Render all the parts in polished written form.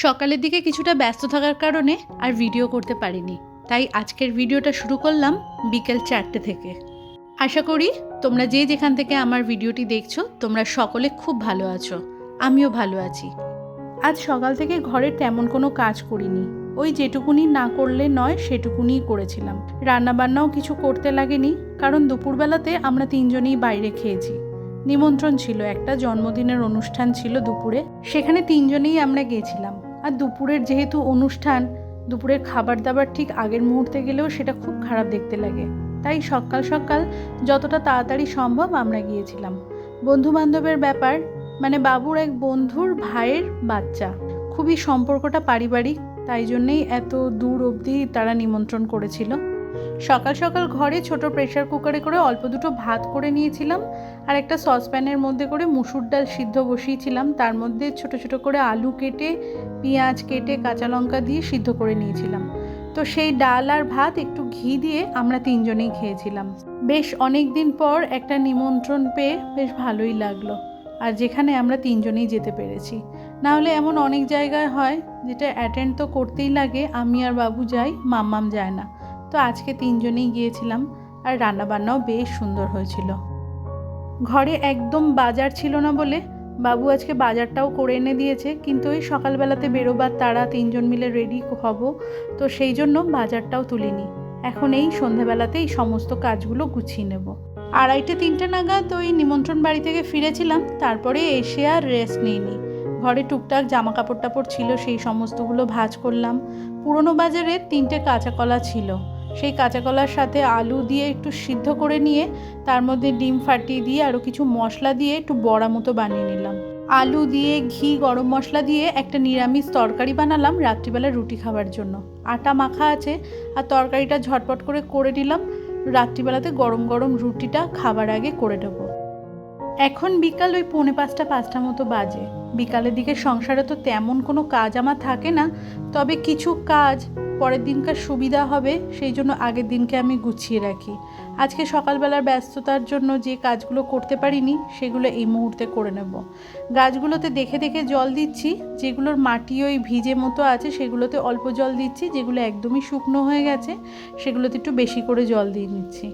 সকালের দিকে কিছুটা ব্যস্ত থাকার কারণে আর ভিডিও করতে পারিনি, তাই আজকের ভিডিওটা শুরু করলাম বিকেল 4টে থেকে। আশা করি তোমরা যে যেখান থেকে আমার ভিডিওটি দেখছো তোমরা সকলে খুব ভালো আছো, আমিও ভালো আছি। আজ সকাল থেকে ঘরের তেমন কোনো কাজ করিনি, ওই যেটুকুনি না করলে নয় সেটুকুনিই করেছিলাম। রান্নাবান্নাও কিছু করতে লাগেনি, কারণ দুপুরবেলাতে আমরা তিনজনেই বাইরে খেয়েছি। নিমন্ত্রণ ছিল, একটা জন্মদিনের অনুষ্ঠান ছিল দুপুরে, সেখানে তিনজনেই আমরা গিয়েছিলাম। আর দুপুরের যেহেতু অনুষ্ঠান, দুপুরের খাবার দাবার ঠিক আগের মুহূর্তে গেলেও সেটা খুব খারাপ দেখতে লাগে, তাই সকাল সকাল যতটা তাড়াতাড়ি সম্ভব আমরা গিয়েছিলাম। বন্ধু বান্ধবের ব্যাপার, মানে বাবুর এক বন্ধুর ভাইয়ের বাচ্চা, খুবই সম্পর্কটা পারিবারিক, তাই জন্যেই এত দূর অবধি তারা নিমন্ত্রণ করেছিল। সকাল সকাল ঘরে ছোট প্রেসার কুকারে করে অল্প দুটো ভাত করে নিয়েছিলাম, আর একটা সসপ্যানের মধ্যে করে মুসুর ডাল সিদ্ধ বসিয়েছিলাম। তার মধ্যে ছোট ছোট করে আলু কেটে, পেঁয়াজ কেটে, কাঁচা লঙ্কা দিয়ে সিদ্ধ করে নিয়েছিলাম। তো সেই ডাল আর ভাত একটু ঘি দিয়ে আমরা তিনজনেই খেয়েছিলাম। বেশ অনেক দিন পর একটা নিমন্ত্রণ পেয়ে বেশ ভালোই লাগলো, আর যেখানে আমরা তিনজনেই যেতে পেরেছি। নাহলে এমন অনেক জায়গায় হয় যেটা অ্যাটেন্ড তো করতেই লাগে, আমি আর বাবু যাই, মাম্মাম যায় না। তো আজকে তিনজনেই গিয়েছিলাম, আর রান্নাবান্নাও বেশ সুন্দর হয়েছিল। ঘরে একদম বাজার ছিল না বলে বাবু আজকে বাজারটাও করে এনে দিয়েছে, কিন্তু ওই সকালবেলাতে বেরোবার তারা, তিনজন মিলে রেডি হব, তো সেই জন্য বাজারটাও তুলিনি। এখন এই সন্ধেবেলাতে এই সমস্ত কাজগুলো গুছিয়ে নেব। 2:30-3টে নাগাদ ওই নিমন্ত্রণ বাড়ি থেকে ফিরেছিলাম, তারপরে এসে আর রেস্ট নিইনি। ঘরে টুকটাক জামা কাপড় টাপড় ছিল, সেই সমস্তগুলো ভাঁজ করলাম। পুরনো বাজারের 3টে কাঁচা কলা ছিল, সেই কাঁচা কলার সাথে আলু দিয়ে একটু সিদ্ধ করে নিয়ে তার মধ্যে ডিম ফাটিয়ে দিয়ে আরও কিছু মশলা দিয়ে একটু বড়া মতো বানিয়ে নিলাম। আলু দিয়ে ঘি, গরম মশলা দিয়ে একটা নিরামিষ তরকারি বানালাম রাত্রিবেলা রুটি খাবার জন্য। আটা মাখা আছে, আর তরকারিটা ঝটপট করে করে নিলাম। রাত্রিবেলাতে গরম গরম রুটিটা খাবার আগে করে নেব। এখন বিকাল ওই 4:45-5টা মতো বাজে। বিকালের দিকে সংসারে তো তেমন কোনো কাজ আমার থাকে না, তবে কিছু কাজ পরের দিনকার সুবিধা হবে সেই জন্য আগের দিনকে আমি গুছিয়ে রাখি। আজকে সকালবেলার ব্যস্ততার জন্য যে কাজগুলো করতে পারিনি সেগুলো এই মুহূর্তে করে নেব। গাছগুলোতে দেখে দেখে জল দিচ্ছি, যেগুলোর মাটি ওই ভিজে মতো আছে সেগুলোতে অল্প জল দিচ্ছি, যেগুলো একদমই শুকনো হয়ে গেছে সেগুলোতে একটু বেশি করে জল দিয়ে নিচ্ছি।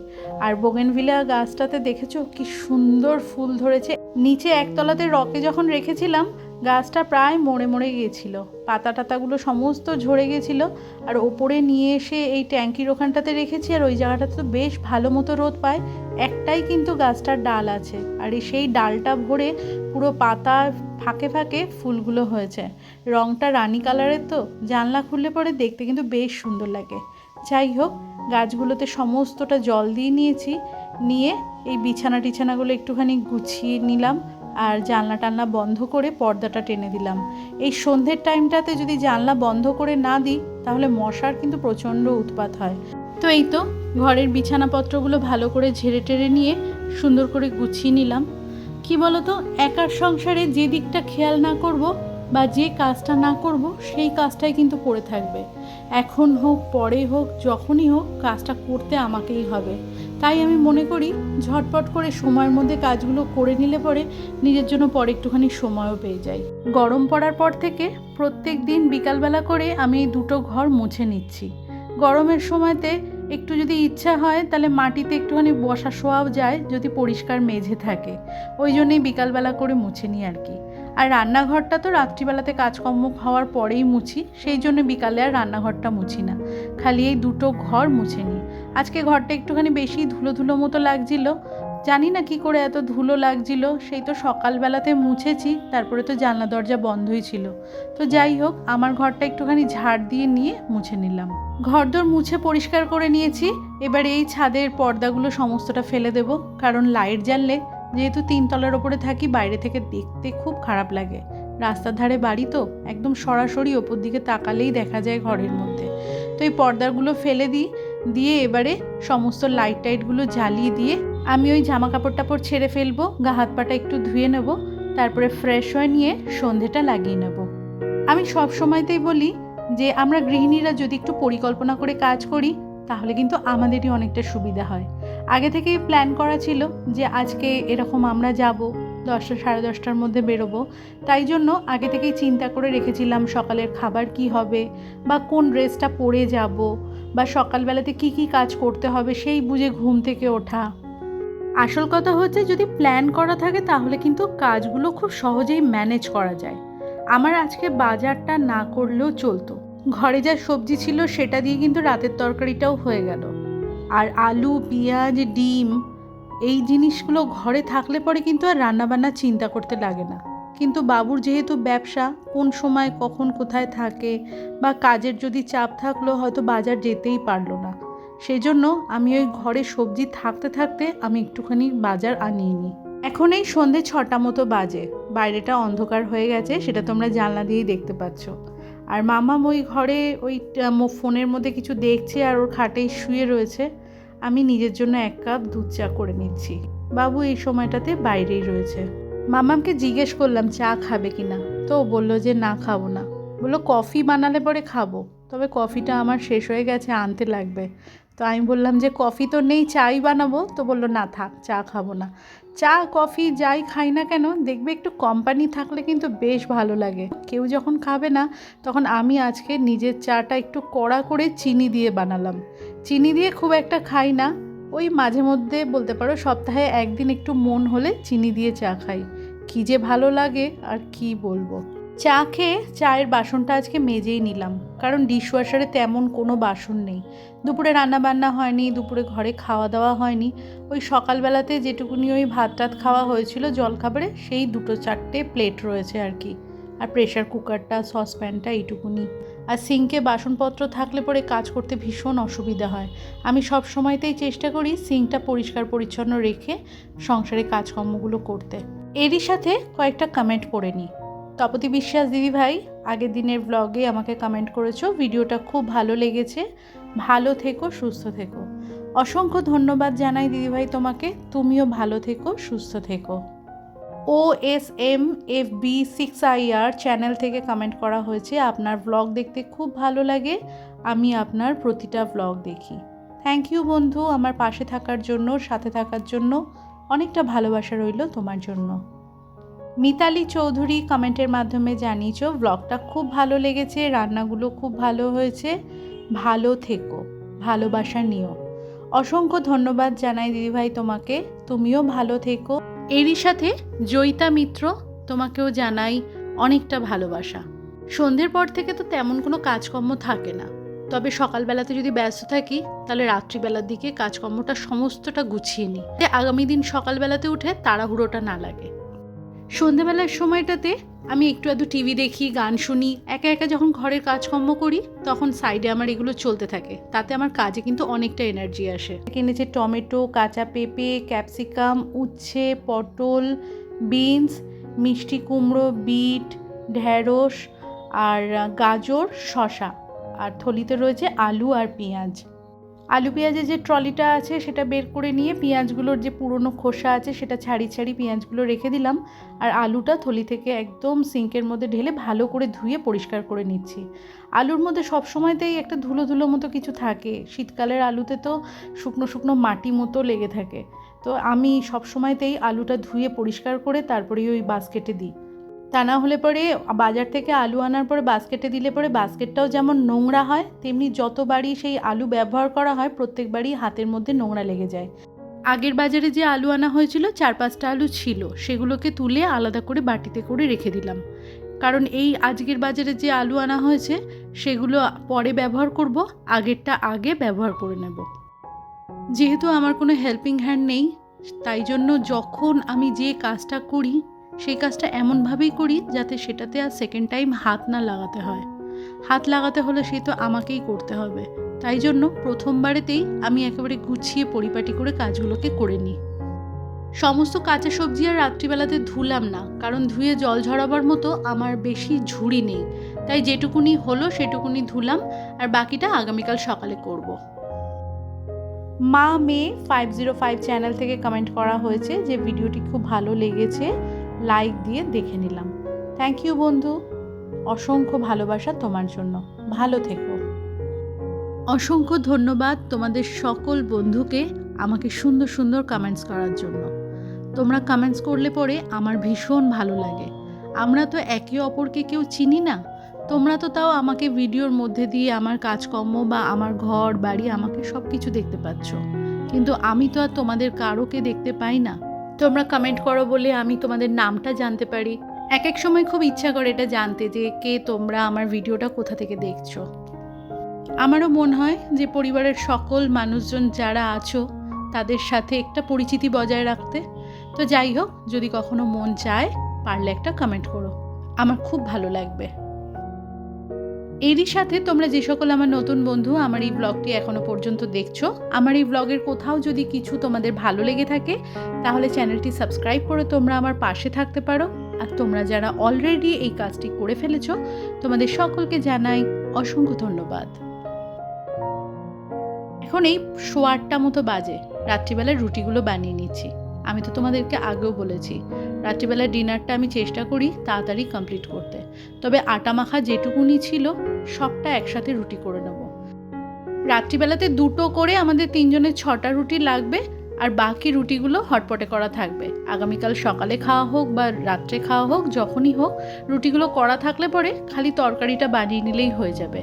আর বোগেনভিলিয়া গাছটাতে দেখেছো কি সুন্দর ফুল ধরেছে। নিচে একতলাতে রকে যখন রেখেছিলাম গাছটা প্রায় মরে মরে গিয়েছিল, পাতা টাতাগুলো সমস্ত ঝরে গেছিলো, আর ওপরে নিয়ে এসে এই ট্যাঙ্কির ওখানটাতে রেখেছি। আর ওই জায়গাটাতে তো বেশ ভালো মতো রোদ পায়, একটাই কিন্তু গাছটার ডাল আছে, আর সেই ডালটা ভরে পুরো পাতা ফাঁকে ফাঁকে ফুলগুলো হয়েছে। রঙটা রানী কালারের, তো জানলা খুললে পরে দেখতে কিন্তু বেশ সুন্দর লাগে। যাই হোক, গাছগুলোতে সমস্তটা জল দিয়ে নিয়েছি, নিয়ে এই বিছানা টিছানাগুলো একটুখানি গুছিয়ে নিলাম, আর জানলা টানলা বন্ধ করে পর্দাটা টেনে দিলাম। এই সন্ধ্যের টাইমটাতে যদি জানলা বন্ধ করে না দিই তাহলে মশার কিন্তু প্রচণ্ড উৎপাত হয়। তো এই তো ঘরের বিছানাপত্রগুলো ভালো করে ঝেড়ে টেরে নিয়ে সুন্দর করে গুছিয়ে নিলাম। কি বলো তো, একার সংসারে যে দিকটা খেয়াল না করব বা যে কাজটা না করব সেই কাজটাই কিন্তু পড়ে থাকবে। এখন হোক, পরে হোক, যখনই হোক, কাজটা করতে আমাকেই হবে। তাই আমি মনে করি ঝটপট করে সময়ের মধ্যে কাজগুলো করে নিলে পরে নিজের জন্য পরে একটুখানি সময়ও পেয়ে যাই। গরম পড়ার পর থেকে প্রত্যেক দিন বিকালবেলা করে আমি এই 2টো ঘর মুছে নিচ্ছি। গরমের সময়তে একটু যদি ইচ্ছা হয় তাহলে মাটিতে একটুখানি বসা শোয়াও যায় যদি পরিষ্কার মেঝে থাকে, ওই জন্যই বিকালবেলা করে মুছে নিই আর কি। আর রান্নাঘরটা তো রাত্রিবেলাতে কাজকর্ম হওয়ার পরেই মুছি, সেই জন্য বিকালে আর রান্নাঘরটা মুছি না, খালি এই 2টো ঘর মুছে নিই। আজকে ঘরটা একটুখানি বেশি ধুলো ধুলো মতো লাগছিল, জানি না কি করে এত ধুলো লাগছিল। সেই তো সকালবেলাতে মুছেছি, তারপরে তো জানলা দরজা বন্ধই ছিল। তো যাই হোক, আমার ঘরটা একটুখানি ঝাড় দিয়ে নিয়ে মুছে নিলাম। ঘরদোর মুছে পরিষ্কার করে নিয়েছি। এবার এই ছাদের পর্দাগুলো সমস্তটা ফেলে দেব, কারণ লাইট জ্বাললে, যেহেতু 3 তলার ওপরে থাকি, বাইরে থেকে দেখতে খুব খারাপ লাগে। রাস্তার ধারে বাড়ি তো, একদম সরাসরি ওপর দিকে তাকালেই দেখা যায় ঘরের মধ্যে। তো এই পর্দাগুলো ফেলে দিয়ে এবারে সমস্ত লাইট টাইটগুলো জ্বালিয়ে দিয়ে আমি ওই জামা কাপড় টাপড় ছেড়ে ফেলবো, গা হাত পাটা একটু ধুয়ে নেব, তারপরে ফ্রেশ হয়ে নিয়ে সন্ধেটা লাগিয়ে নেব। আমি সব সময়তেই বলি যে আমরা গৃহিণীরা যদি একটু পরিকল্পনা করে কাজ করি তাহলে কিন্তু আমাদেরই অনেকটা সুবিধা হয়। আগে থেকেই প্ল্যান করা ছিল যে আজকে এরকম আমরা যাব, 10টা সাড়ে 10টার মধ্যে বেরোবো। তাই জন্য আগে থেকেই চিন্তা করে রেখেছিলাম সকালের খাবার কি হবে, বা কোন ড্রেসটা পরে যাব, বা সকালবেলাতে কি কি কাজ করতে হবে সেই বুঝে ঘুম থেকে ওঠা। আসল কথা হচ্ছে যদি প্ল্যান করা থাকে তাহলে কিন্তু কাজগুলো খুব সহজেই ম্যানেজ করা যায়। আমার আজকে বাজারটা না করলেও চলতো, ঘরে যা সবজি ছিল সেটা দিয়ে কিন্তু রাতের তরকারিটাও হয়ে গেল। আর আলু, পেঁয়াজ, ডিম এই জিনিসগুলো ঘরে থাকলে পরে কিন্তু আর রান্নাবান্না চিন্তা করতে লাগে না। কিন্তু বাবুর যেহেতু ব্যবসা, কোন সময় কখন কোথায় থাকে, বা কাজের যদি চাপ থাকলো হয়তো বাজার যেতেই পারলো না, সেই জন্য আমি ওই ঘরে সবজি থাকতে থাকতে আমি একটুখানি বাজার আনিয়ে নিই। এখন এই সন্ধে 6টা মতো বাজে, বাইরেটা অন্ধকার হয়ে গেছে, সেটা তোমরা জানলা দিয়েই দেখতে পাচ্ছ। আর মামাম ওই ঘরে ওই ফোনের মধ্যে কিছু দেখছে আর ওর খাটেই শুয়ে রয়েছে। আমি নিজের জন্য 1 কাপ দুধ চা করে নিচ্ছি। বাবু এই সময়টাতে বাইরেই রয়েছে। মামামকে জিজ্ঞেস করলাম চা খাবে কিনা, তো বললো যে না খাবো না, বললো কফি বানালে পরে খাবো, তবে কফিটা আমার শেষ হয়ে গেছে, আনতে লাগবে। তো আমি বললাম যে কফি তো নেই, চাই বানাবো, তো বললো না থাক, চা খাবো না। চা কফি যাই খাই না কেন দেখবে একটু কোম্পানি থাকলে কিন্তু বেশ ভালো লাগে। কেউ যখন খাবে না তখন আমি আজকে নিজের চাটা একটু কড়া করে চিনি দিয়ে বানালাম। চিনি দিয়ে খুব একটা খাই না, ওই মাঝে মধ্যে বলতে পারো সপ্তাহে 1 দিন একটু মন হলে চিনি দিয়ে চা খাই। কী যে ভালো লাগে আর কি বলবো। চা খেয়ে চায়ের বাসনটা আজকে মেজেই নিলাম, কারণ ডিশওয়াশারে তেমন কোনো বাসন নেই। দুপুরে রান্না বান্না হয়নি, দুপুরে ঘরে খাওয়া দাওয়া হয়নি। ওই সকালবেলাতে যেটুকুনি ওই ভাত টাত খাওয়া হয়েছিল জলখাবারে, সেই 2-4টে প্লেট রয়েছে আর কি। আর প্রেশার কুকারটা, সসপ্যানটা এইটুকুনি। আর সিঙ্কে বাসনপত্র থাকলে পরে কাজ করতে ভীষণ অসুবিধা হয়। আমি সব সময়তেই চেষ্টা করি সিঙ্কটা পরিষ্কার পরিচ্ছন্ন রেখে সংসারে কাজকর্মগুলো করতে। এরই সাথে কয়েকটা কমেন্ট পড়ে নিই। তপতি বিশ্বাস দিদিভাই আগের দিনের ব্লগে আমাকে কমেন্ট করেছো, ভিডিওটা খুব ভালো লেগেছে, ভালো থেকো, সুস্থ থেকো। অসংখ্য ধন্যবাদ জানাই দিদিভাই তোমাকে, তুমিও ভালো থেকো, সুস্থ থেকো। OSMFB6IR চ্যানেল থেকে কমেন্ট করা হয়েছে, আপনার ব্লগ দেখতে খুব ভালো লাগে, আমি আপনার প্রতিটা ব্লগ দেখি। থ্যাংক ইউ বন্ধু, আমার পাশে থাকার জন্য, সাথে থাকার জন্য। অনেকটা ভালোবাসা রইল তোমার জন্য। মিতালি চৌধুরী কমেন্টের মাধ্যমে জানিয়েছো ব্লগটা খুব ভালো লেগেছে, রান্নাগুলো খুব ভালো হয়েছে, ভালো থেকো, ভালোবাসা নিও। অসংখ্য ধন্যবাদ জানাই দিদিভাই তোমাকে, তুমিও ভালো থেকো। এরই সাথে জয়িতা মিত্র, তোমাকেও জানাই অনেকটা ভালোবাসা। সন্ধ্যের পর থেকে তো তেমন কোনো কাজকর্ম থাকে না, তবে সকালবেলাতে যদি ব্যস্ত থাকি তাহলে রাত্রিবেলার দিকে কাজকর্মটা সমস্তটা গুছিয়ে নিই, আগামী দিন সকালবেলাতে উঠে তাড়াহুড়োটা না লাগে। সন্ধ্যেবেলার সময়টাতে আমি একটু আধটু টিভি দেখি, গান শুনি, একা একা যখন ঘরের কাজকর্ম করি তখন সাইডে আমার এগুলো চলতে থাকে, তাতে আমার কাজে কিন্তু অনেকটা এনার্জি আসে। কিনেছে টমেটো, কাঁচা পেঁপে, ক্যাপসিকাম, উচ্ছে, পটল, বিনস, মিষ্টি কুমড়ো, বিট, ঢ্যাঁড়স আর গাজর, শসা, আর থলিতে রয়েছে আলু আর পেঁয়াজ। আলু পেঁয়াজের যে ট্রলিটা আছে সেটা বের করে নিয়ে পেঁয়াজগুলোর যে পুরনো খোসা আছে সেটা ছাড়ি পেঁয়াজগুলো রেখে দিলাম, আর আলুটা থলি থেকে একদম সিঙ্কের মধ্যে ঢেলে ভালো করে ধুয়ে পরিষ্কার করে নিচ্ছি। আলুর মধ্যে সব সময়তেই একটা ধুলো ধুলো মতো কিছু থাকে, শীতকালের আলুতে তো শুকনো শুকনো মাটি মতো লেগে থাকে, তো আমি সব সময়তেই আলুটা ধুয়ে পরিষ্কার করে তারপরেই ওই বাস্কেটে দিই। তা না হলে পরে বাজার থেকে আলু আনার পরে বাস্কেটে দিলে পরে বাস্কেটটাও যেমন নোংরা হয়, তেমনি যতবারই সেই আলু ব্যবহার করা হয় প্রত্যেকবারই হাতের মধ্যে নোংরা লেগে যায়। আগের বাজারে যে আলু আনা হয়েছিল 4-5টা আলু ছিল, সেগুলোকে তুলে আলাদা করে বাটিতে করে রেখে দিলাম, কারণ এই আজকের বাজারে যে আলু আনা হয়েছে সেগুলো পরে ব্যবহার করব, আগেরটা আগে ব্যবহার করে নেব। যেহেতু আমার কোনো হেল্পিং হ্যান্ড নেই, তাই জন্য যখন আমি যে কাজটা করি সেই কাজটা এমনভাবেই করি যাতে সেটাতে আর সেকেন্ড টাইম হাত না লাগাতে হয়। হাত লাগাতে হলে সে তো আমাকেই করতে হবে, তাই জন্য প্রথমবারেতেই আমি একেবারে গুছিয়ে পরিপাটি করে কাজগুলোকে করে নিই। সমস্ত কাঁচা সবজি আর রাত্রিবেলাতে ধুলাম না, কারণ ধুয়ে জল ঝরাবার মতো আমার বেশি ঝুড়ি নেই, তাই যেটুকুনি হলো সেটুকুনি ধুলাম, আর বাকিটা আগামীকাল সকালে করব। মা মেয়ে 505 চ্যানেল থেকে কমেন্ট করা হয়েছে যে ভিডিওটি খুব ভালো লেগেছে, লাইক দিয়ে দেখে নিলাম। থ্যাংক ইউ বন্ধু, অসংখ্য ভালোবাসা তোমার জন্য, ভালো থেকো। অসংখ্য ধন্যবাদ তোমাদের সকল বন্ধুকে আমাকে সুন্দর সুন্দর কমেন্টস করার জন্য। তোমরা কমেন্টস করলে পরে আমার ভীষণ ভালো লাগে। আমরা তো একে অপরকে কেউ চিনি না, তোমরা তো তাও আমাকে ভিডিওর মধ্যে দিয়ে আমার কাজকর্ম বা আমার ঘর বাড়ি আমাকে সব কিছু দেখতে পাচ্ছ, কিন্তু আমি তো আর তোমাদের কারোকে দেখতে পাই না। তোমরা কমেন্ট করো বলে আমি তোমাদের নামটা জানতে পারি। এক এক সময় খুব ইচ্ছা করে এটা জানতে যে কে তোমরা, আমার ভিডিওটা কোথা থেকে দেখছো। আমারও মনে হয় যে পরিবারের সকল মানুষজন যারা আছো তাদের সাথে একটা পরিচিতি বজায় রাখতে। তো যাই হোক, যদি কখনো মন চায় পারলে একটা কমেন্ট করো, আমার খুব ভালো লাগবে। এরই সাথে তোমরা যে সকল আমার নতুন বন্ধু আমার এই ব্লগটি এখনো পর্যন্ত দেখছো, আমার এই ব্লগের কোথাও যদি কিছু তোমাদের ভালো লেগে থাকে তাহলে চ্যানেলটি সাবস্ক্রাইব করে তোমরা আমার পাশে থাকতে পারো। আর তোমরা যারা অলরেডি এই কাজটি করে ফেলেছো তোমাদের সকলকে জানাই অসংখ্য ধন্যবাদ। এখন এই 8:15 মতো বাজে, রাত্রিবেলার রুটিগুলো বানিয়ে নিচ্ছি। আমি তো তোমাদেরকে আগেও বলেছি রাত্রিবেলার ডিনারটা আমি চেষ্টা করি তাড়াতাড়ি কমপ্লিট করতে, তবে আটা মাখা যেটুকুনি ছিল সবটা একসাথে রুটি করে নেব। রাত্রিবেলাতে 2টো করে আমাদের 3জনের 6টা রুটি লাগবে, আর বাকি রুটিগুলো হটপটে করা থাকবে। আগামীকাল সকালে খাওয়া হোক বা রাত্রে খাওয়া হোক, যখনই হোক রুটিগুলো করা থাকলে পরে খালি তরকারিটা বানিয়ে নিলেই হয়ে যাবে।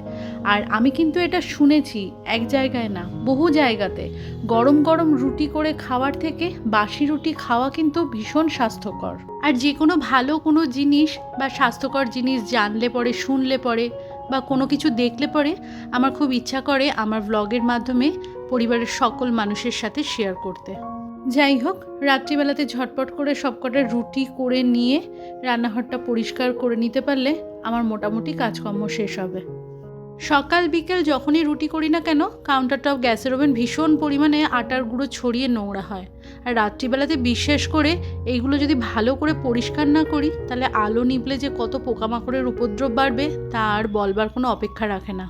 আর আমি কিন্তু এটা শুনেছি এক জায়গায় না, বহু জায়গাতে গরম গরম রুটি করে খাওয়ার থেকে বাসি রুটি খাওয়া কিন্তু ভীষণ স্বাস্থ্যকর। আর যে কোনো ভালো কোনো জিনিস বা স্বাস্থ্যকর জিনিস জানলে পরে, শুনলে পরে বা কোনো কিছু দেখলে পরে আমার খুব ইচ্ছা করে আমার ব্লগের মাধ্যমে পরিবারের সকল মানুষের সাথে শেয়ার করতে। যাই হোক, রাত্রিবেলাতে ঝটপট করে সবকটা রুটি করে নিয়ে রান্নাঘরটা পরিষ্কার করে নিতে পারলে আমার মোটামুটি কাজকর্ম শেষ হবে। সকাল বিকেল যখনই রুটি করি না কেন কাউন্টার টপ, গ্যাসের ওভেন ভীষণ পরিমাণে আটার গুঁড়ো ছড়িয়ে নোংরা হয়। আর রাত্রিবেলাতে বিশেষ করে এইগুলো যদি ভালো করে পরিষ্কার না করি তাহলে আলো নিভলে যে কত পোকামাকড়ের উপদ্রব বাড়বে তা আর বলবার কোনো অপেক্ষা রাখে না।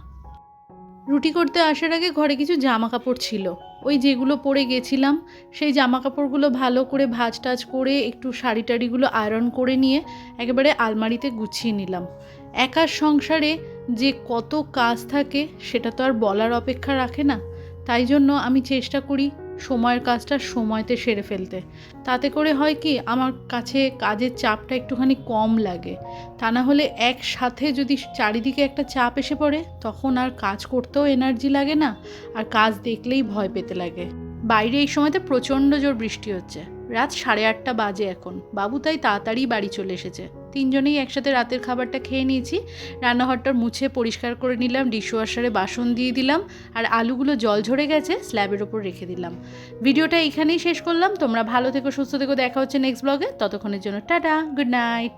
রুটি করতে আসার আগে ঘরে কিছু জামা কাপড় ছিল, ওই যেগুলো পরে গেছিলাম সেই জামা কাপড়গুলো ভালো করে ভাঁজ টাজ করে একটু শাড়ি টাড়িগুলো আয়রন করে নিয়ে একেবারে আলমারিতে গুছিয়ে নিলাম। একার সংসারে যে কত কাজ থাকে সেটা তো আর বলার অপেক্ষা রাখে না, তাই জন্য আমি চেষ্টা করি সময়ের কাজটা সময়তে সেরে ফেলতে। তাতে করে হয় কি, আমার কাছে কাজের চাপটা একটুখানি কম লাগে। তা না হলে একসাথে যদি চারিদিকে একটা চাপ এসে পড়ে তখন আর কাজ করতেও এনার্জি লাগে না, আর কাজ দেখলেই ভয় পেতে লাগে। বাইরে এই সময়তে প্রচণ্ড জোর বৃষ্টি হচ্ছে, রাত 8:30 বাজে এখন। বাবু তাই তাড়াতাড়ি বাড়ি চলে এসেছে। 3জনেই একসাথে রাতের খাবারটা খেয়ে নিয়েছি। রান্নাঘরটা মুছে পরিষ্কার করে নিলাম, ডিশওয়াশারে বাসন দিয়ে দিলাম, আর আলুগুলো জল ঝরে গেছে স্ল্যাবের ওপর রেখে দিলাম। ভিডিওটা এইখানেই শেষ করলাম। তোমরা ভালো থেকো, সুস্থ থেকো, দেখা হচ্ছে নেক্সট ব্লগে। ততক্ষণের জন্য টাটা, গুড নাইট।